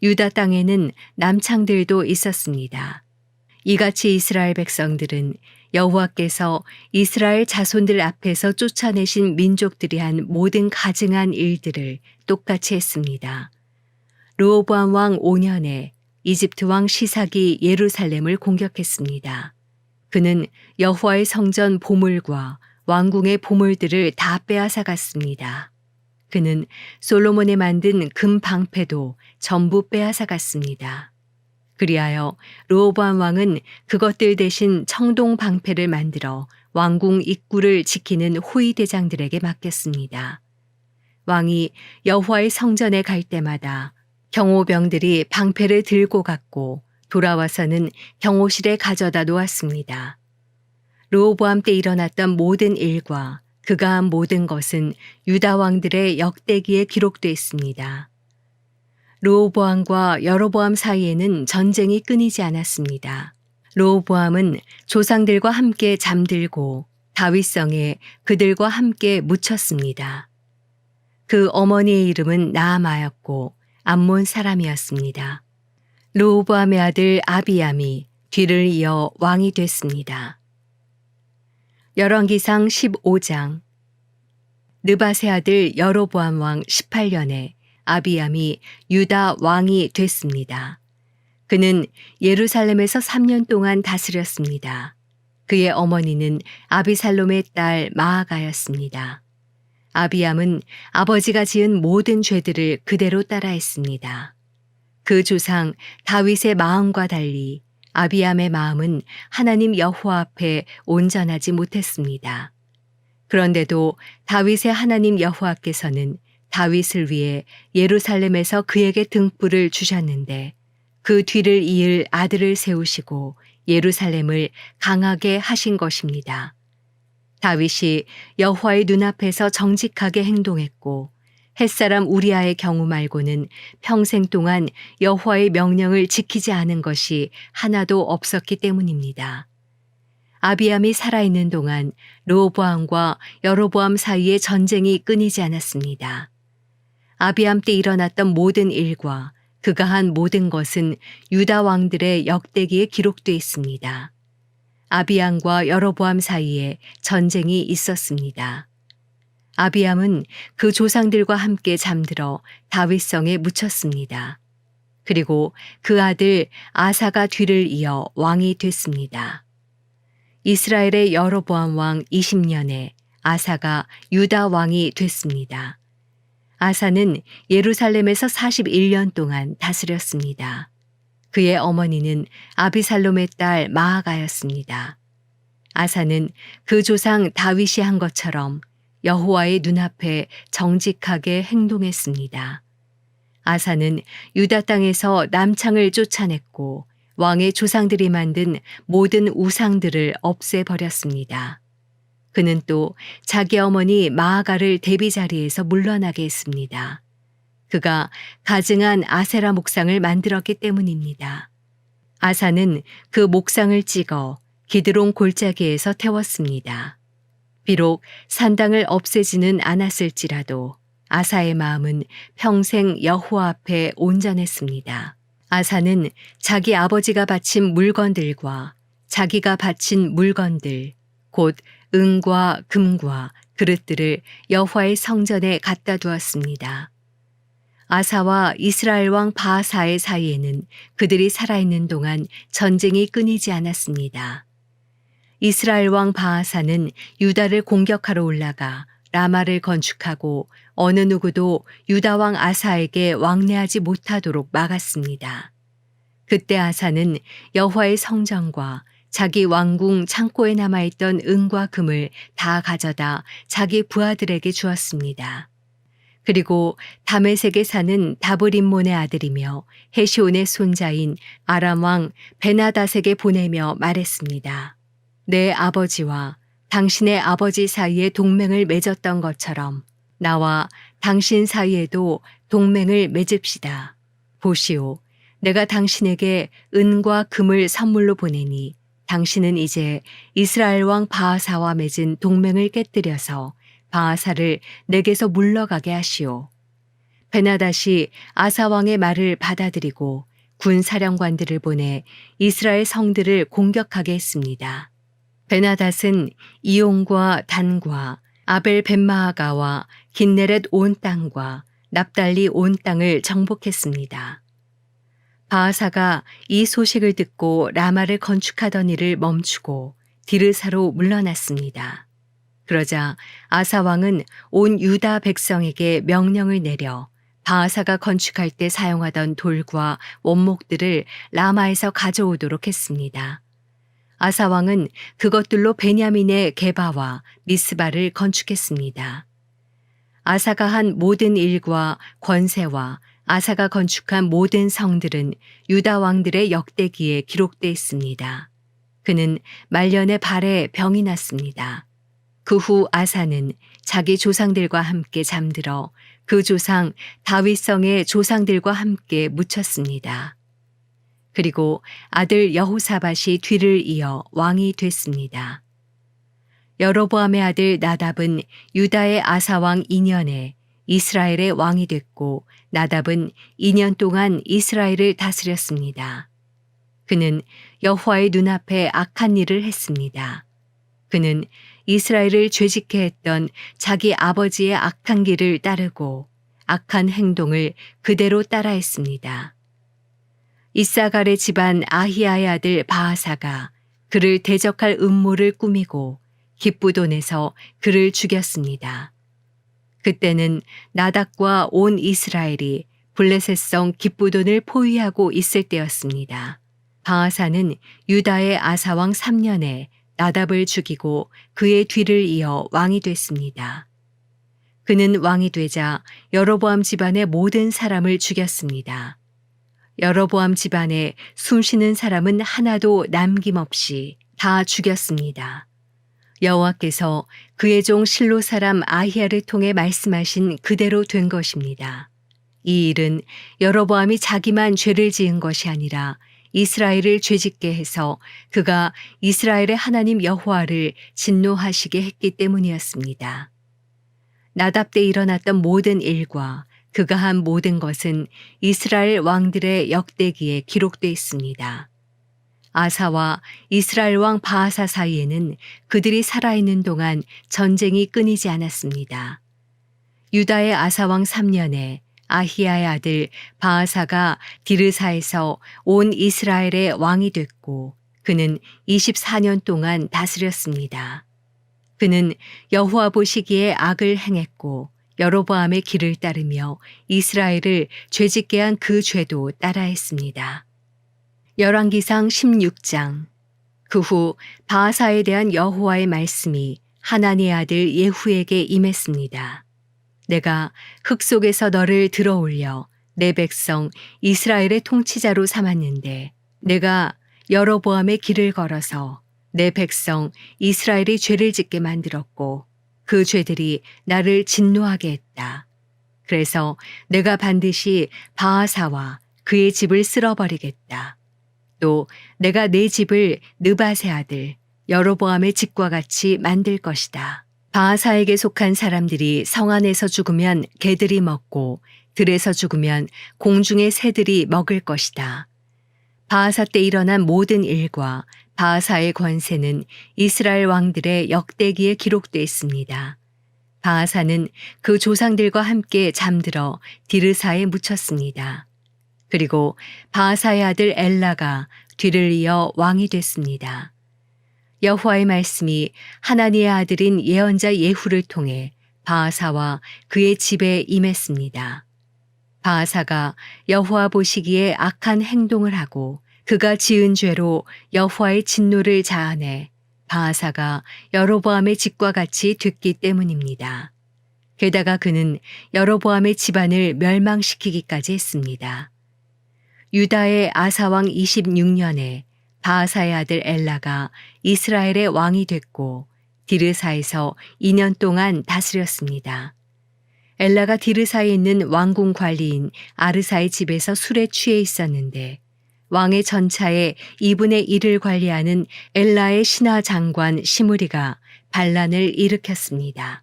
유다 땅에는 남창들도 있었습니다. 이같이 이스라엘 백성들은 여호와께서 이스라엘 자손들 앞에서 쫓아내신 민족들이 한 모든 가증한 일들을 똑같이 했습니다. 르호보암 왕 5년에 이집트 왕 시삭이 예루살렘을 공격했습니다. 그는 여호와의 성전 보물과 왕궁의 보물들을 다 빼앗아갔습니다. 그는 솔로몬이 만든 금 방패도 전부 빼앗아갔습니다. 그리하여 르호보암 왕은 그것들 대신 청동 방패를 만들어 왕궁 입구를 지키는 호위대장들에게 맡겼습니다. 왕이 여호와의 성전에 갈 때마다 경호병들이 방패를 들고 갔고 돌아와서는 경호실에 가져다 놓았습니다. 르호보암 때 일어났던 모든 일과 그가 한 모든 것은 유다 왕들의 역대기에 기록되어 있습니다. 르호보암과 여로보암 사이에는 전쟁이 끊이지 않았습니다. 르호보암은 조상들과 함께 잠들고 다윗성에 그들과 함께 묻혔습니다. 그 어머니의 이름은 나아마였고 암몬 사람이었습니다. 르호보암의 아들 아비암이 뒤를 이어 왕이 됐습니다. 열왕기상 15장. 느밧의 아들 여로보암 왕 18년에 아비암이 유다 왕이 됐습니다. 그는 예루살렘에서 3년 동안 다스렸습니다. 그의 어머니는 아비살롬의 딸 마아가였습니다. 아비암은 아버지가 지은 모든 죄들을 그대로 따라했습니다. 그 조상 다윗의 마음과 달리 아비암의 마음은 하나님 여호와 앞에 온전하지 못했습니다. 그런데도 다윗의 하나님 여호와께서는 다윗을 위해 예루살렘에서 그에게 등불을 주셨는데 그 뒤를 이을 아들을 세우시고 예루살렘을 강하게 하신 것입니다. 다윗이 여호와의 눈앞에서 정직하게 행동했고 햇사람 우리아의 경우 말고는 평생 동안 여호와의 명령을 지키지 않은 것이 하나도 없었기 때문입니다. 아비암이 살아있는 동안 르호보암과 여로보암 사이에 전쟁이 끊이지 않았습니다. 아비암 때 일어났던 모든 일과 그가 한 모든 것은 유다 왕들의 역대기에 기록되어 있습니다. 아비암과 여로보암 사이에 전쟁이 있었습니다. 아비암은 그 조상들과 함께 잠들어 다윗성에 묻혔습니다. 그리고 그 아들 아사가 뒤를 이어 왕이 됐습니다. 이스라엘의 여로보암 왕 20년에 아사가 유다 왕이 됐습니다. 아사는 예루살렘에서 41년 동안 다스렸습니다. 그의 어머니는 아비살롬의 딸 마아가였습니다. 아사는 그 조상 다윗이 한 것처럼 여호와의 눈앞에 정직하게 행동했습니다. 아사는 유다 땅에서 남창을 쫓아냈고 왕의 조상들이 만든 모든 우상들을 없애버렸습니다. 그는 또 자기 어머니 마아가를 대비 자리에서 물러나게 했습니다. 그가 가증한 아세라 목상을 만들었기 때문입니다. 아사는 그 목상을 찍어 기드론 골짜기에서 태웠습니다. 비록 산당을 없애지는 않았을지라도 아사의 마음은 평생 여호와 앞에 온전했습니다. 아사는 자기 아버지가 바친 물건들과 자기가 바친 물건들, 곧 은과 금과 그릇들을 여호와의 성전에 갖다 두었습니다. 아사와 이스라엘 왕 바하사의 사이에는 그들이 살아있는 동안 전쟁이 끊이지 않았습니다. 이스라엘 왕 바하사는 유다를 공격하러 올라가 라마를 건축하고 어느 누구도 유다 왕 아사에게 왕래하지 못하도록 막았습니다. 그때 아사는 여호와의 성전과 자기 왕궁 창고에 남아있던 은과 금을 다 가져다 자기 부하들에게 주었습니다. 그리고 다메섹에 사는 다브림몬의 아들이며 헤시온의 손자인 아람 왕 베나다색에 보내며 말했습니다. 내 아버지와 당신의 아버지 사이에 동맹을 맺었던 것처럼 나와 당신 사이에도 동맹을 맺읍시다. 보시오, 내가 당신에게 은과 금을 선물로 보내니 당신은 이제 이스라엘 왕 바하사와 맺은 동맹을 깨뜨려서 바하사를 내게서 물러가게 하시오. 베나닷이 아사 왕의 말을 받아들이고 군 사령관들을 보내 이스라엘 성들을 공격하게 했습니다. 베나닷은 이온과 단과 아벨 벳마아가와 긴네렛 온 땅과 납달리 온 땅을 정복했습니다. 바하사가 이 소식을 듣고 라마를 건축하던 일을 멈추고 디르사로 물러났습니다. 그러자 아사 왕은 온 유다 백성에게 명령을 내려 바하사가 건축할 때 사용하던 돌과 원목들을 라마에서 가져오도록 했습니다. 아사 왕은 그것들로 베냐민의 게바와 미스바를 건축했습니다. 아사가 한 모든 일과 권세와 아사가 건축한 모든 성들은 유다 왕들의 역대기에 기록되어 있습니다. 그는 말년에 발에 병이 났습니다. 그 후 아사는 자기 조상들과 함께 잠들어 그 조상 다윗성의 조상들과 함께 묻혔습니다. 그리고 아들 여호사밧이 뒤를 이어 왕이 됐습니다. 여로보암의 아들 나답은 유다의 아사왕 2년에 이스라엘의 왕이 됐고 나답은 2년 동안 이스라엘을 다스렸습니다. 그는 여호와의 눈앞에 악한 일을 했습니다. 그는 이스라엘을 죄짓게 했던 자기 아버지의 악한 길을 따르고 악한 행동을 그대로 따라했습니다. 이사갈의 집안 아히야의 아들 바하사가 그를 대적할 음모를 꾸미고 기브돈에서 그를 죽였습니다. 그때는 나답과 온 이스라엘이 블레셋성 기브돈을 포위하고 있을 때였습니다. 바하사는 유다의 아사왕 3년에 나답을 죽이고 그의 뒤를 이어 왕이 됐습니다. 그는 왕이 되자 여로보암 집안의 모든 사람을 죽였습니다. 여로보암 집안에 숨쉬는 사람은 하나도 남김없이 다 죽였습니다. 여호와께서 그의 종 실로 사람 아히야를 통해 말씀하신 그대로 된 것입니다. 이 일은 여로보암이 자기만 죄를 지은 것이 아니라 이스라엘을 죄짓게 해서 그가 이스라엘의 하나님 여호와를 진노하시게 했기 때문이었습니다. 나답 때 일어났던 모든 일과 그가 한 모든 것은 이스라엘 왕들의 역대기에 기록되어 있습니다. 아사와 이스라엘 왕 바하사 사이에는 그들이 살아있는 동안 전쟁이 끊이지 않았습니다. 유다의 아사왕 3년에 아히야의 아들 바하사가 디르사에서 온 이스라엘의 왕이 됐고 그는 24년 동안 다스렸습니다. 그는 여호와 보시기에 악을 행했고 여로보암의 길을 따르며 이스라엘을 죄짓게 한 그 죄도 따라했습니다. 열왕기상 16장. 그 후 바하사에 대한 여호와의 말씀이 하나니의 아들 예후에게 임했습니다. 내가 흙 속에서 너를 들어올려 내 백성 이스라엘의 통치자로 삼았는데 내가 여로보암의 길을 걸어서 내 백성 이스라엘이 죄를 짓게 만들었고 그 죄들이 나를 진노하게 했다. 그래서 내가 반드시 바하사와 그의 집을 쓸어버리겠다. 또 내가 내 집을 느바세 아들 여로보암의 집과 같이 만들 것이다. 바하사에게 속한 사람들이 성 안에서 죽으면 개들이 먹고 들에서 죽으면 공중의 새들이 먹을 것이다. 바하사 때 일어난 모든 일과 바하사의 권세는 이스라엘 왕들의 역대기에 기록되어 있습니다. 바하사는 그 조상들과 함께 잠들어 디르사에 묻혔습니다. 그리고 바하사의 아들 엘라가 뒤를 이어 왕이 됐습니다. 여호와의 말씀이 하나니의 아들인 예언자 예후를 통해 바하사와 그의 집에 임했습니다. 바하사가 여호와 보시기에 악한 행동을 하고 그가 지은 죄로 여호와의 진노를 자아내 바하사가 여로보암의 집과 같이 됐기 때문입니다. 게다가 그는 여로보암의 집안을 멸망시키기까지 했습니다. 유다의 아사왕 26년에 바하사의 아들 엘라가 이스라엘의 왕이 됐고 디르사에서 2년 동안 다스렸습니다. 엘라가 디르사에 있는 왕궁 관리인 아르사의 집에서 술에 취해 있었는데 왕의 전차의 2분의 1을 관리하는 엘라의 신하 장관 시므리가 반란을 일으켰습니다.